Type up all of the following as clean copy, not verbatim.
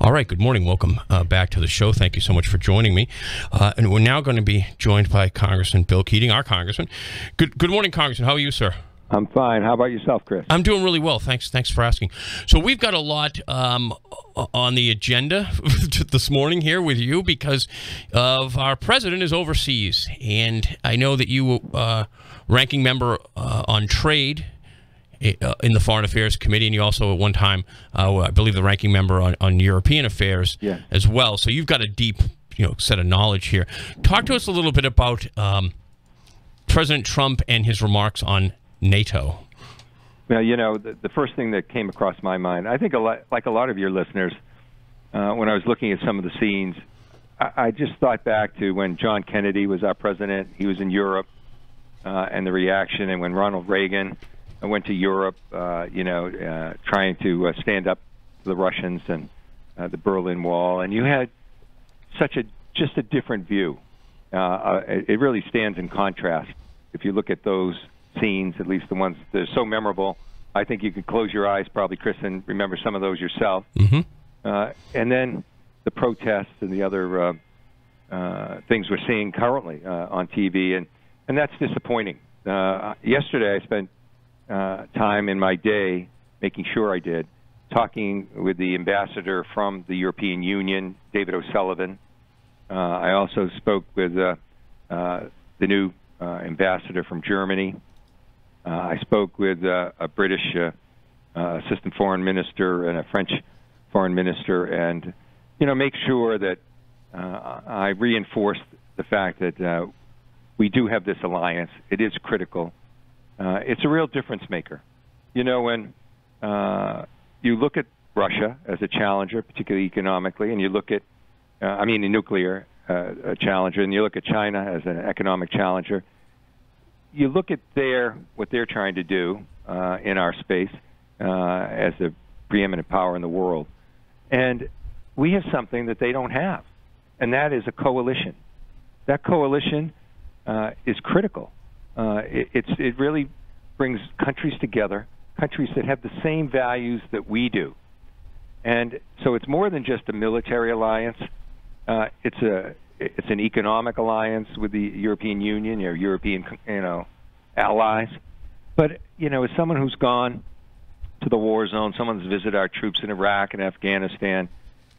All right, good morning. Welcome back to the show. Thank you so much for joining me. And we're now going to be joined by Congressman Bill Keating, our congressman. Good morning, Congressman. How are you, sir? I'm fine. How about yourself, Chris? I'm doing really well. Thanks for asking. So we've got a lot on the agenda this morning here with you because of our president is overseas. And I know that you, ranking member on trade in the Foreign Affairs Committee, and you also at one time, I believe, the ranking member on European Affairs as well. So you've got a deep set of knowledge here. Talk to us a little bit about President Trump and his remarks on NATO. Well, the first thing that came across my mind, I think like a lot of your listeners, when I was looking at some of the scenes, I just thought back to when John Kennedy was our president. He was in Europe, and the reaction, and when Ronald Reagan went to Europe, trying to stand up to the Russians and the Berlin Wall, and you had just a different view. It really stands in contrast. If you look at those scenes, at least the ones that are so memorable, I think you could close your eyes, probably, Chris, and remember some of those yourself. And then the protests and the other things we're seeing currently on TV, and that's disappointing. Yesterday, I spent time in my day, making sure I did, talking with the ambassador from the European Union, David O'Sullivan. I also spoke with the new ambassador from Germany. I spoke with a British assistant foreign minister and a French foreign minister, and make sure that I reinforced the fact that we do have this alliance. It is critical. It's a real difference maker. When you look at Russia as a challenger, particularly economically, and you look at, a nuclear challenger, and you look at China as an economic challenger, you look at what they're trying to do in our space as the preeminent power in the world. And we have something that they don't have, and that is a coalition. That coalition is critical. It really brings countries together, countries that have the same values that we do. And so it's more than just a military alliance. It's an economic alliance with the European Union, or European, allies. But, as someone who's gone to the war zone, someone who's visited our troops in Iraq and Afghanistan,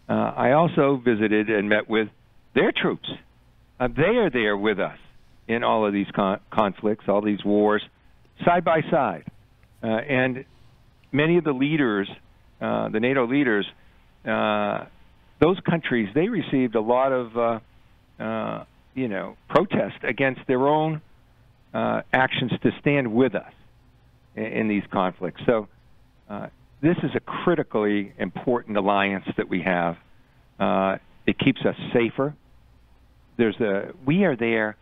I also visited and met with their troops. They are there with us in all of these conflicts, all these wars, side by side. And many of the leaders, the NATO leaders, those countries, they received a lot of protest against their own actions to stand with us in these conflicts. So this is a critically important alliance that we have. It keeps us safer. We are there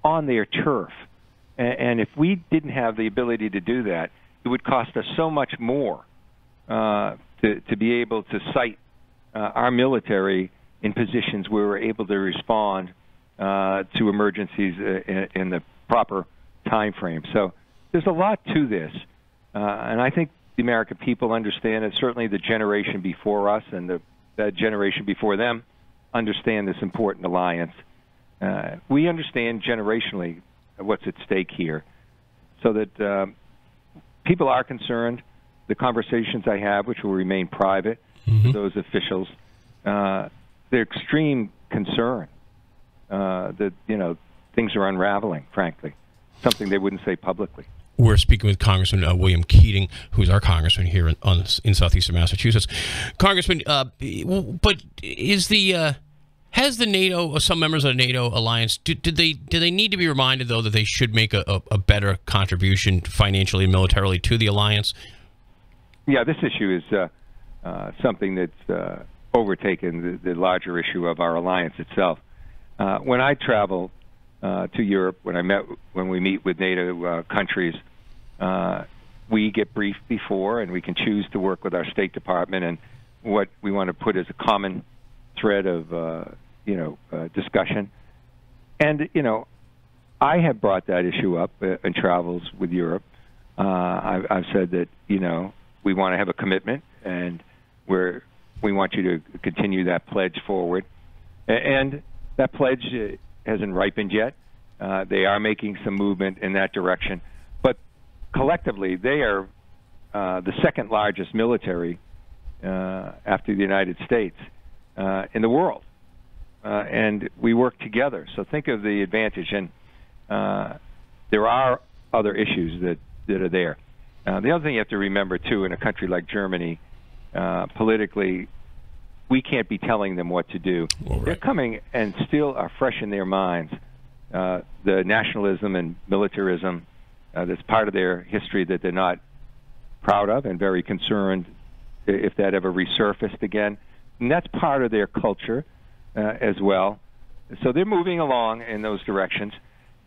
on their turf, and if we didn't have the ability to do that, it would cost us so much more to be able to cite our military in positions where we're able to respond to emergencies in the proper time frame. So there's a lot to this, and I think the American people understand it. Certainly the generation before us and the generation before them understand this important alliance. We understand generationally what's at stake here, so that people are concerned. The conversations I have, which will remain private, with those officials, they're extreme concern that things are unraveling. Frankly, something they wouldn't say publicly. We're speaking with Congressman William Keating, who's our congressman here in southeastern Massachusetts. Congressman, but has the NATO, or some members of the NATO alliance, do they need to be reminded, though, that they should make a better contribution financially and militarily to the alliance? Yeah, this issue is something that's overtaken the larger issue of our alliance itself. When I travel to Europe, when we meet with NATO countries, we get briefed before, and we can choose to work with our State Department, and what we want to put as a common thread of discussion. And I have brought that issue up in travels with Europe. I've said that we want to have a commitment, and we're we want you to continue that pledge forward. And that pledge hasn't ripened yet. They are making some movement in that direction. But collectively, they are the second largest military after the United States in the world. And we work together. So think of the advantage. And there are other issues that are there. The other thing you have to remember, too, in a country like Germany, politically, we can't be telling them what to do. Right. They're coming and still are fresh in their minds. The nationalism and militarism that's part of their history that they're not proud of and very concerned if that ever resurfaced again. And that's part of their culture as well. So they're moving along in those directions.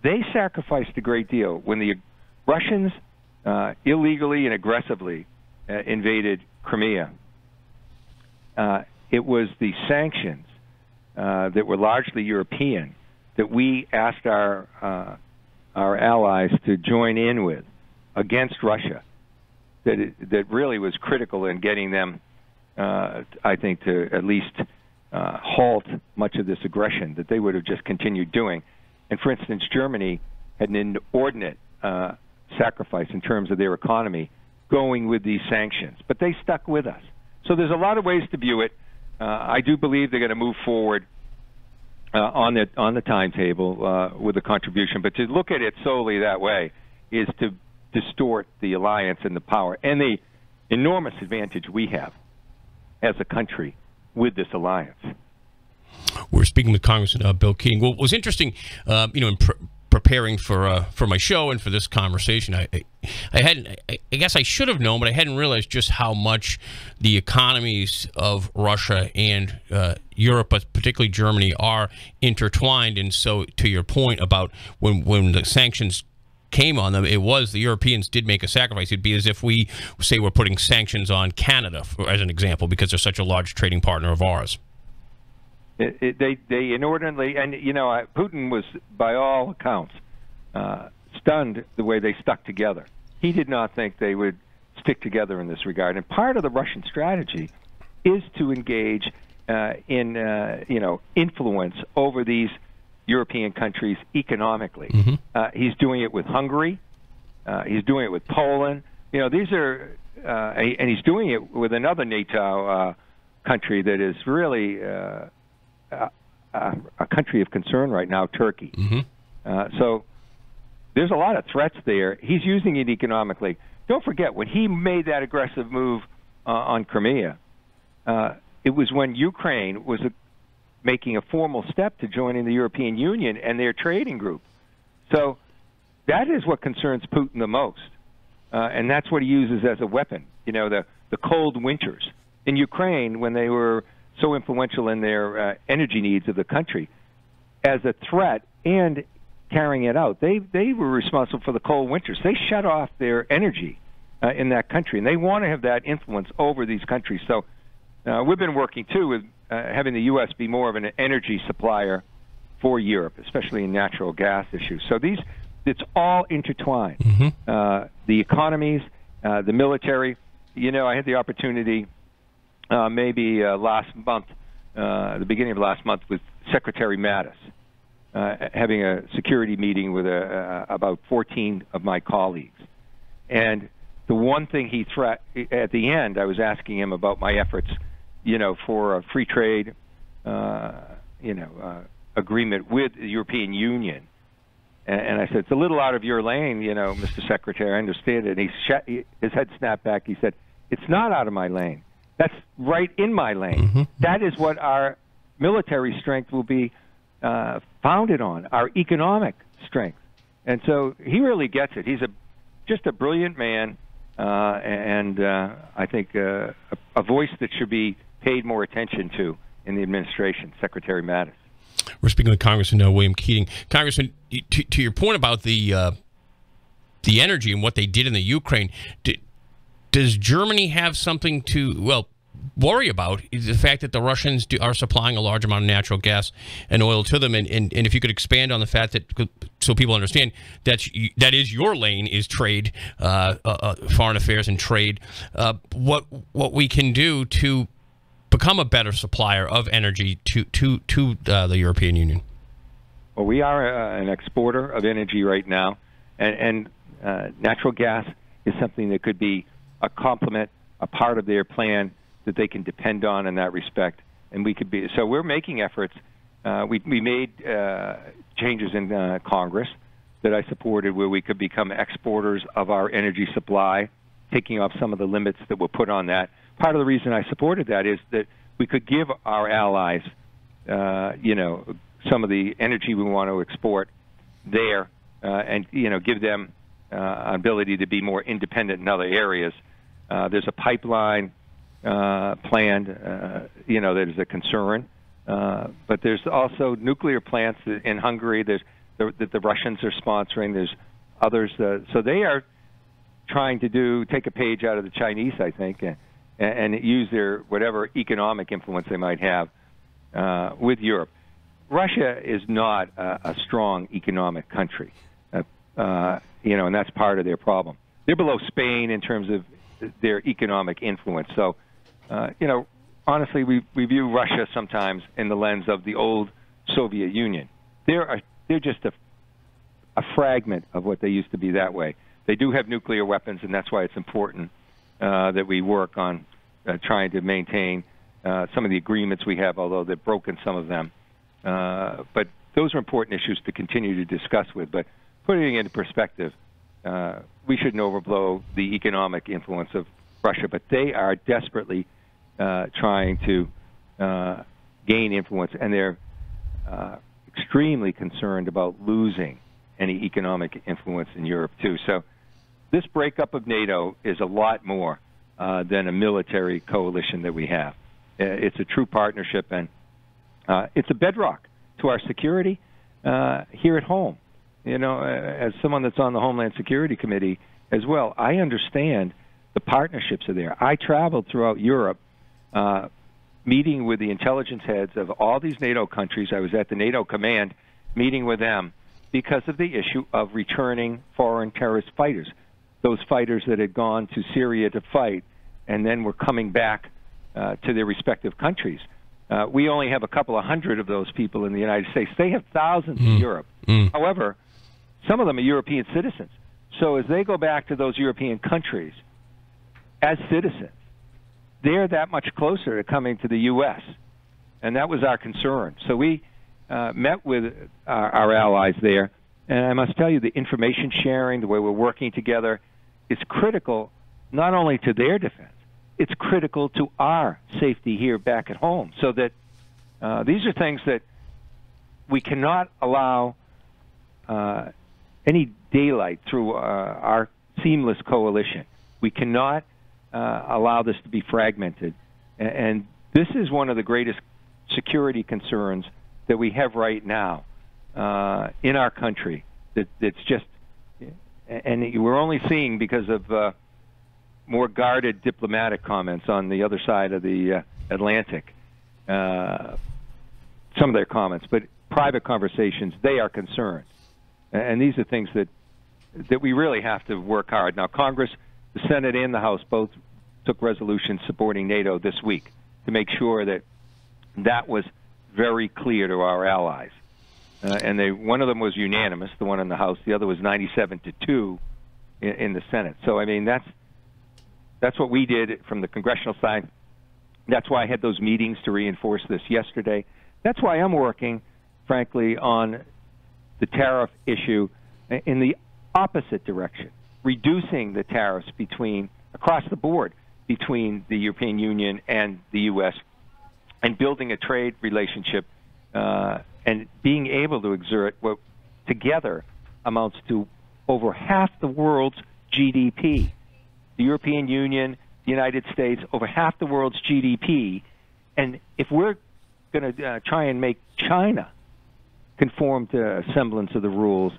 They sacrificed a great deal. When the Russians illegally and aggressively invaded Crimea, it was the sanctions that were largely European that we asked our allies to join in with against Russia that really was critical in getting them, I think, to at least halt much of this aggression that they would have just continued doing. And, for instance, Germany had an inordinate sacrifice in terms of their economy going with these sanctions. But they stuck with us. So there's a lot of ways to view it. I do believe they're going to move forward on the timetable with a contribution. But to look at it solely that way is to distort the alliance and the power and the enormous advantage we have as a country with this alliance. We're speaking with Congressman Bill Keating. Well, it was interesting, in preparing for my show and for this conversation. I guess I should have known, but I hadn't realized just how much the economies of Russia and Europe, but particularly Germany, are intertwined. And so, to your point about when the sanctions came on them, it was the Europeans did make a sacrifice. It'd be as if we say we're putting sanctions on Canada, as an example, because they're such a large trading partner of ours. They inordinately, and Putin was, by all accounts, stunned the way they stuck together. He did not think they would stick together in this regard. And part of the Russian strategy is to engage in influence over these European countries economically. Mm-hmm. He's doing it with Hungary. He's doing it with Poland. These are, and he's doing it with another NATO country that is really a country of concern right now, Turkey. Mm-hmm. So there's a lot of threats there. He's using it economically. Don't forget, when he made that aggressive move on Crimea, it was when Ukraine was making a formal step to joining the European Union and their trading group. So that is what concerns Putin the most. And that's what he uses as a weapon. The cold winters. In Ukraine, when they were so influential in their energy needs of the country, as a threat and carrying it out, they were responsible for the cold winters. They shut off their energy in that country, and they want to have that influence over these countries. So we've been working, too, with having the U.S. be more of an energy supplier for Europe, especially in natural gas issues. So it's all intertwined. Mm-hmm. The economies, the military. I had the opportunity maybe last month, the beginning of last month, with Secretary Mattis, having a security meeting with about 14 of my colleagues. And the one thing at the end, I was asking him about my efforts, for a free trade, agreement with the European Union. And I said, it's a little out of your lane, Mr. Secretary, I understand it. And his head snapped back. He said, it's not out of my lane. That's right in my lane. Mm-hmm. That is what our military strength will be founded on, our economic strength. And so he really gets it. He's just a brilliant man, and I think a voice that should be paid more attention to in the administration, Secretary Mattis. We're speaking with Congressman William Keating. Congressman, to your point about the energy and what they did in the Ukraine, does Germany have something to, worry about? Is the fact that the Russians are supplying a large amount of natural gas and oil to them, and if you could expand on the fact that, so people understand, that is your lane, is trade, foreign affairs and trade, what we can do to become a better supplier of energy to the European Union? Well, we are an exporter of energy right now, and natural gas is something that could be a complement, a part of their plan that they can depend on in that respect. And we could be, so we're making efforts. We made changes in Congress that I supported where we could become exporters of our energy supply, taking off some of the limits that were put on that. Part of the reason I supported that is that we could give our allies, some of the energy we want to export there, and give them an ability to be more independent in other areas. There's a pipeline planned, that is a concern, but there's also nuclear plants in Hungary. There's that the Russians are sponsoring. There's others, so they are trying to take a page out of the Chinese, I think, and use their whatever economic influence they might have with Europe. Russia is not a strong economic country, and that's part of their problem. They're below Spain in terms of their economic influence. So, honestly, we view Russia sometimes in the lens of the old Soviet Union. They're just a fragment of what they used to be that way. They do have nuclear weapons, and that's why it's important that we work on trying to maintain some of the agreements we have, although they've broken some of them. But those are important issues to continue to discuss with. But putting it into perspective, we shouldn't overblow the economic influence of Russia, but they are desperately trying to gain influence, and they're extremely concerned about losing any economic influence in Europe, too. So this breakup of NATO is a lot more than a military coalition that we have. It's a true partnership, and it's a bedrock to our security here at home. As someone that's on the Homeland Security Committee as well, I understand the partnerships are there. I traveled throughout Europe meeting with the intelligence heads of all these NATO countries. I was at the NATO command meeting with them because of the issue of returning foreign terrorist fighters, those fighters that had gone to Syria to fight and then were coming back to their respective countries. We only have a couple of hundred of those people in the United States. They have thousands in Europe. However, some of them are European citizens. So as they go back to those European countries as citizens, they're that much closer to coming to the U.S., and that was our concern. So we met with our allies there, and I must tell you, the information sharing, the way we're working together, is critical not only to their defense, it's critical to our safety here back at home. So that these are things that we cannot allow any daylight through our seamless coalition. We cannot allow this to be fragmented. And this is one of the greatest security concerns that we have right now in our country. That's just, and we're only seeing because of more guarded diplomatic comments on the other side of the Atlantic, some of their comments, but private conversations, they are concerned. And these are things that we really have to work hard. Now, Congress, the Senate and the House both took resolutions supporting NATO this week to make sure that that was very clear to our allies. And one of them was unanimous, the one in the House. The other was 97-2 in the Senate. So, I mean, that's what we did from the congressional side. That's why I had those meetings to reinforce this yesterday. That's why I'm working, frankly, on the tariff issue in the opposite direction, reducing the tariffs across the board between the European Union and the U.S., and building a trade relationship and being able to exert what together amounts to over half the world's GDP. The European Union, the United States, over half the world's GDP. And if we're going to try and make China conform to a semblance of the rules,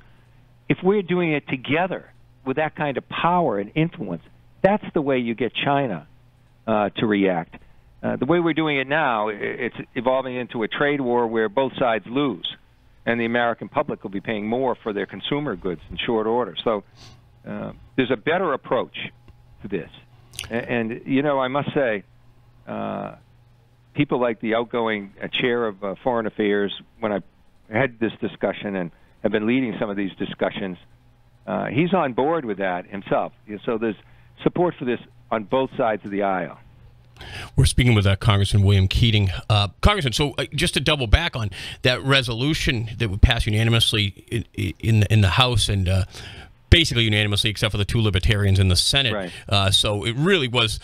if we're doing it together with that kind of power and influence, that's the way you get China to react. The way we're doing it now, it's evolving into a trade war where both sides lose, and the American public will be paying more for their consumer goods in short order. So there's a better approach to this. And I must say, people like the outgoing chair of Foreign Affairs, when I had this discussion and have been leading some of these discussions, he's on board with that himself. So there's support for this on both sides of the aisle. We're speaking with Congressman William Keating. Congressman, so just to double back on that resolution that would pass unanimously in the House and basically unanimously except for the two Libertarians in the Senate. Right. So it really was,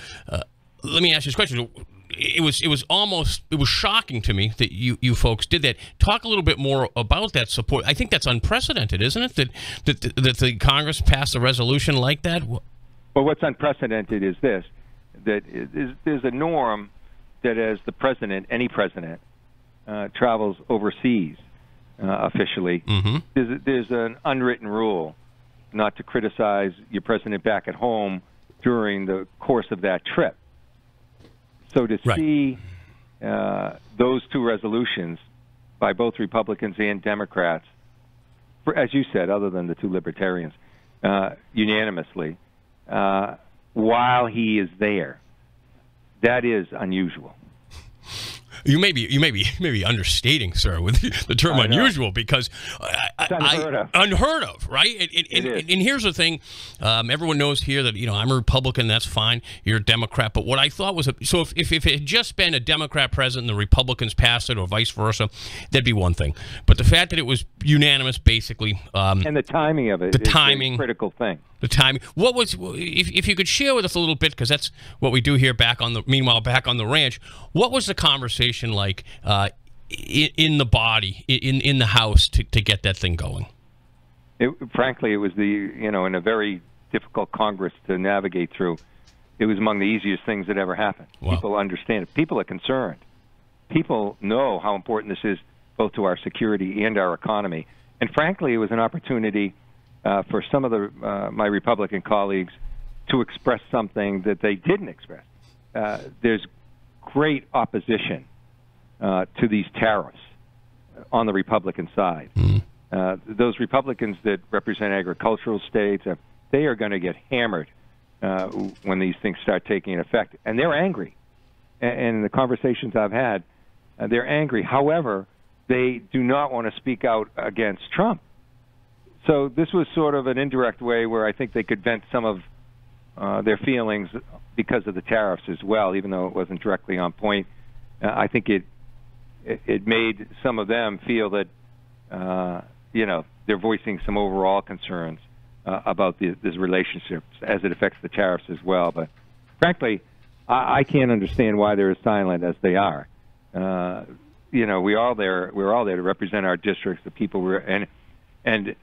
let me ask you this question. It was shocking to me that you folks did that. Talk a little bit more about that support. I think that's unprecedented, isn't it? That the Congress passed a resolution like that? Well, what's unprecedented is this, that there's a norm that as the president, any president, travels overseas officially, there's an unwritten rule not to criticize your president back at home during the course of that trip. So to see those two resolutions by both Republicans and Democrats, as you said, other than the two Libertarians, unanimously, while he is there, that is unusual. You may be understating, sir, with the term unusual, because unheard of, right? And here's the thing: everyone knows here that I'm a Republican. That's fine. You're a Democrat. But what I thought was, so if it had just been a Democrat president and the Republicans passed it, or vice versa, that'd be one thing. But the fact that it was unanimous, basically, and the timing of it, is a critical thing. The timing. What was, if you could share with us a little bit, because that's what we do here back on the ranch. What was the conversation like in the body, in the House, to get that thing going? Frankly, it was in a very difficult Congress to navigate through. It was among the easiest things that ever happened. Wow. People understand it. People are concerned. People know how important this is, both to our security and our economy. And frankly, it was an opportunity for some of my Republican colleagues to express something that they didn't express. There's great opposition to these tariffs on the Republican side. Those Republicans that represent agricultural states, they are going to get hammered when these things start taking effect. And they're angry. And the conversations I've had, they're angry. However, they do not want to speak out against Trump. So this was sort of an indirect way where I think they could vent some of their feelings because of the tariffs as well, even though it wasn't directly on point. I think it made some of them feel that they're voicing some overall concerns about these relationships as it affects the tariffs as well. But frankly, I can't understand why they're as silent as they are. We're all there to represent our districts, the people and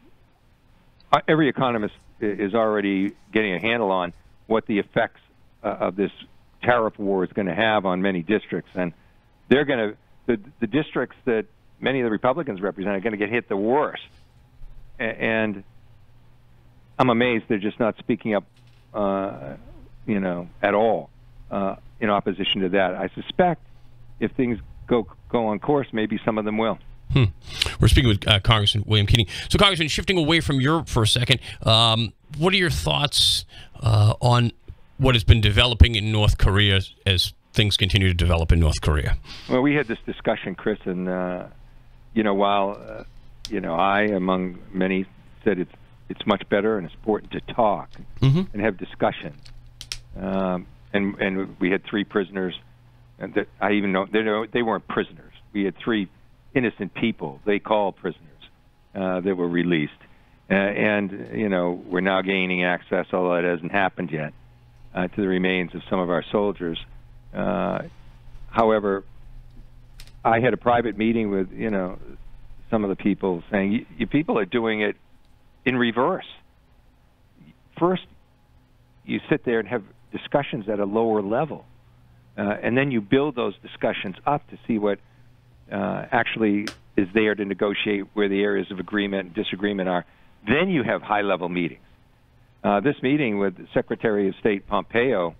every economist is already getting a handle on what the effects of this tariff war is going to have on many districts, and they're going to the districts that many of the Republicans represent are going to get hit the worst. And I'm amazed they're just not speaking up, at all in opposition to that. I suspect if things go on course, maybe some of them will. We're speaking with Congressman William Keating. So, Congressman, shifting away from Europe for a second, what are your thoughts on what has been developing in North Korea as things continue to develop in North Korea? Well, we had this discussion, Chris, and while I, among many, said it's much better and it's important to talk and have discussion, and we had 3 prisoners, and that I even know they weren't prisoners. We had 3 innocent people they called prisoners that were released, and we're now gaining access, although it hasn't happened yet, to the remains of some of our soldiers. However, I had a private meeting with some of the people saying, you people are doing it in reverse. First, you sit there and have discussions at a lower level, and then you build those discussions up to see what actually is there to negotiate where the areas of agreement and disagreement are. Then you have high-level meetings. This meeting with Secretary of State Pompeo,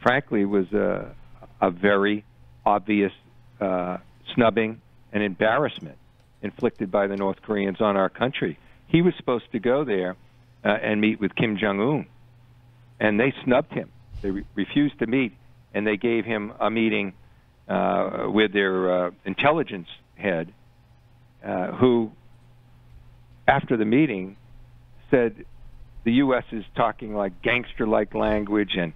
frankly, was a very obvious snubbing and embarrassment inflicted by the North Koreans on our country. He was supposed to go there and meet with Kim Jong-un, and they snubbed him. They refused to meet, and they gave him a meeting with their intelligence head, who, after the meeting, said the U.S. is talking like gangster-like language, and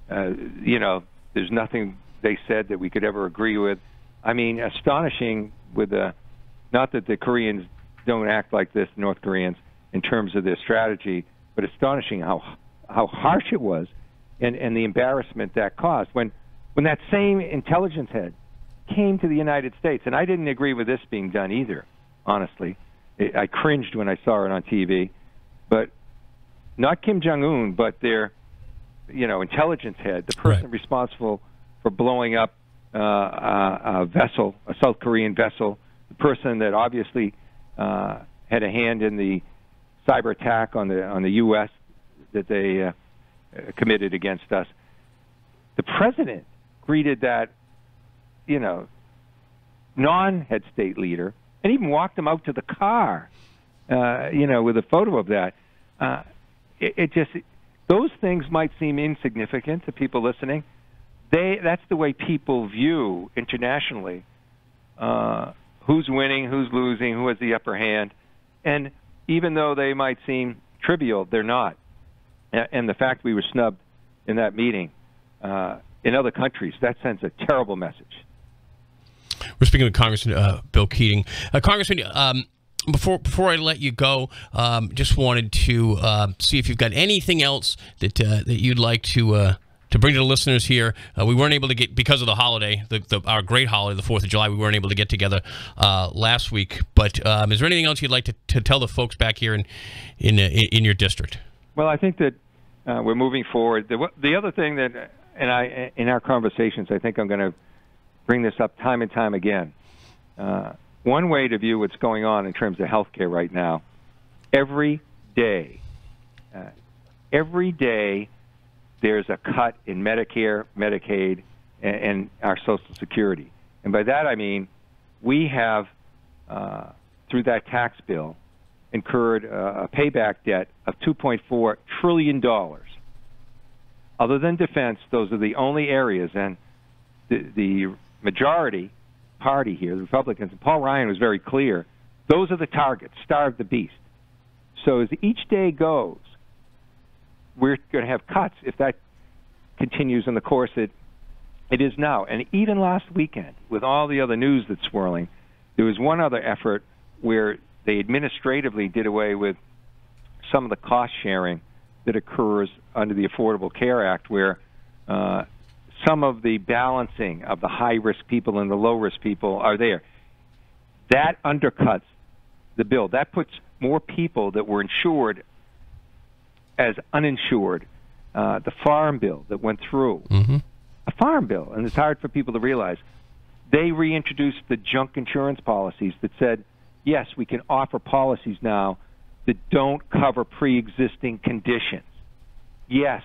there's nothing they said that we could ever agree with. I mean, astonishing. Not that the Koreans don't act like this, North Koreans, in terms of their strategy, but astonishing how harsh it was, and the embarrassment that caused when that same intelligence head came to the United States. And I didn't agree with this being done either, honestly. I cringed when I saw it on TV. But not Kim Jong-un, but their intelligence head, the person responsible for blowing up a vessel, a South Korean vessel, the person that obviously had a hand in the cyber attack on the U.S. that they committed against us. The president greeted that, non-head state leader, and even walked him out to the car, with a photo of that. Those things might seem insignificant to people listening. That's the way people view internationally who's winning, who's losing, who has the upper hand. And even though they might seem trivial, they're not. And the fact we were snubbed in that meeting in other countries, that sends a terrible message. We're speaking with Congressman Bill Keating. Congressman, before I let you go, just wanted to see if you've got anything else that you'd like to bring to the listeners here. We weren't able to get, because of the holiday, our great holiday, the 4th of July, we weren't able to get together last week. But is there anything else you'd like to tell the folks back here in your district? Well, I think that we're moving forward. The other thing that, in our conversations, I think I'm going to bring this up time and time again. One way to view what's going on in terms of healthcare right now, every day there's a cut in Medicare, Medicaid, and our Social Security. And by that I mean we have, through that tax bill, incurred a payback debt of $2.4 trillion. Other than defense, those are the only areas, and the majority party here, the Republicans, and Paul Ryan was very clear, those are the targets, starve the beast. So as each day goes, we're going to have cuts if that continues in the course it is now. And even last weekend, with all the other news that's swirling, there was one other effort where they administratively did away with some of the cost sharing that occurs under the Affordable Care Act, where some of the balancing of the high-risk people and the low-risk people are there. That undercuts the bill. That puts more people that were insured as uninsured. The farm bill that went through, a farm bill, and it's hard for people to realize, they reintroduced the junk insurance policies that said, yes, we can offer policies now that don't cover pre-existing conditions. Yes,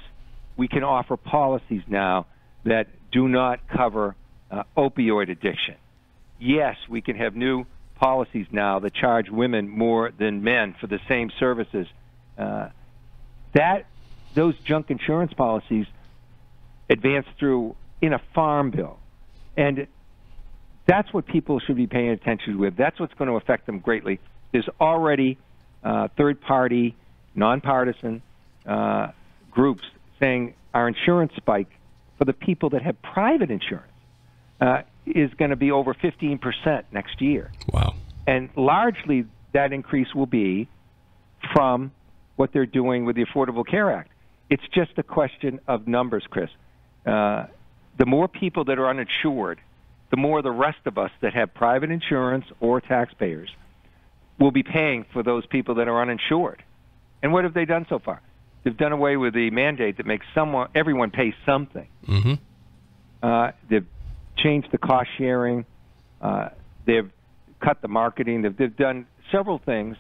we can offer policies now that do not cover opioid addiction. Yes, we can have new policies now that charge women more than men for the same services. Those junk insurance policies advanced through in a farm bill. And that's what people should be paying attention with. That's what's going to affect them greatly. There's already third-party, nonpartisan groups saying our insurance spike for the people that have private insurance is going to be over 15% next year. Wow. And largely that increase will be from what they're doing with the Affordable Care Act. It's just a question of numbers, Chris. The more people that are uninsured, the more the rest of us that have private insurance or taxpayers will be paying for those people that are uninsured. And what have they done so far? They've done away with the mandate that makes everyone pay something. They've changed the cost sharing. They've cut the marketing. They've done several things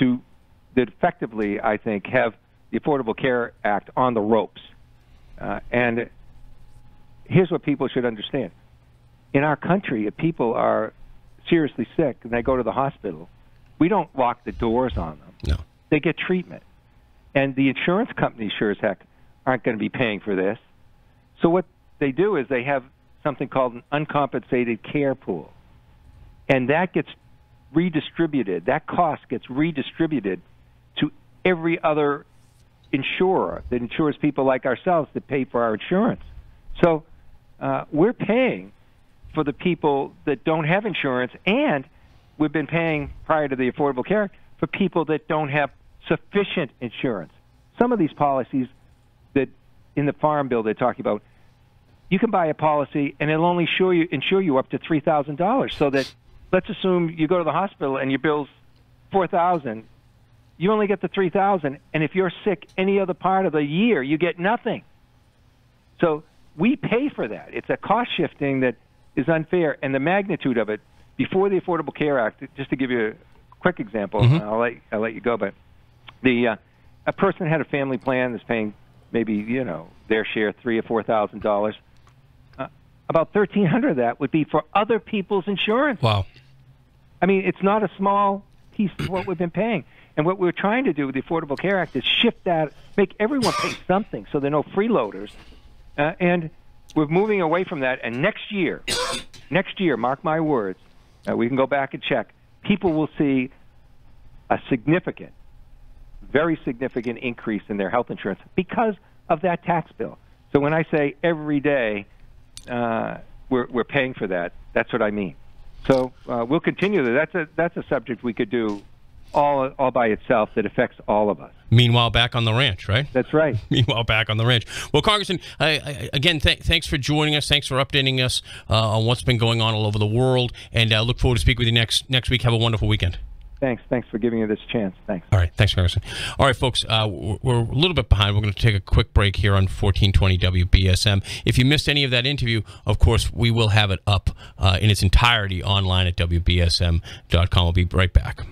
that effectively, I think, have the Affordable Care Act on the ropes. And here's what people should understand. In our country, if people are seriously sick and they go to the hospital, we don't lock the doors on them. No. They get treatment. And the insurance companies, sure as heck, aren't going to be paying for this. So what they do is they have something called an uncompensated care pool. And that gets redistributed. That cost gets redistributed to every other insurer that insures people like ourselves that pay for our insurance. So we're paying for the people that don't have insurance, and we've been paying prior to the Affordable Care Act for people that don't have sufficient insurance. Some of these policies that in the Farm Bill they're talking about, you can buy a policy and it'll only insure you up to $3,000. So that, let's assume you go to the hospital and your bill's $4,000, you only get the $3,000, and if you're sick any other part of the year, you get nothing. So we pay for that. It's a cost shifting that is unfair, and the magnitude of it before the Affordable Care Act. Just to give you a quick example, I'll let you go. But a person had a family plan that's paying maybe their share $3,000 or $4,000. About $1,300 of that would be for other people's insurance. Wow! I mean, it's not a small piece of what we've been paying. And what we're trying to do with the Affordable Care Act is shift that, make everyone pay something, so there are no freeloaders. And we're moving away from that. And next year, mark my words, we can go back and check, people will see a significant, very significant increase in their health insurance because of that tax bill. So when I say every day we're paying for that, that's what I mean. So we'll continue. That's a subject we could do all by itself that affects all of us. Meanwhile, back on the ranch, right? That's right. Meanwhile, back on the ranch. Well, Congressman, again, thanks for joining us. Thanks for updating us on what's been going on all over the world. And look forward to speaking with you next week. Have a wonderful weekend. Thanks for giving me this chance. Thanks. All right. Thanks, Congressman. All right, folks, we're a little bit behind. We're going to take a quick break here on 1420 WBSM. If you missed any of that interview, of course, we will have it up in its entirety online at WBSM.com. We'll be right back.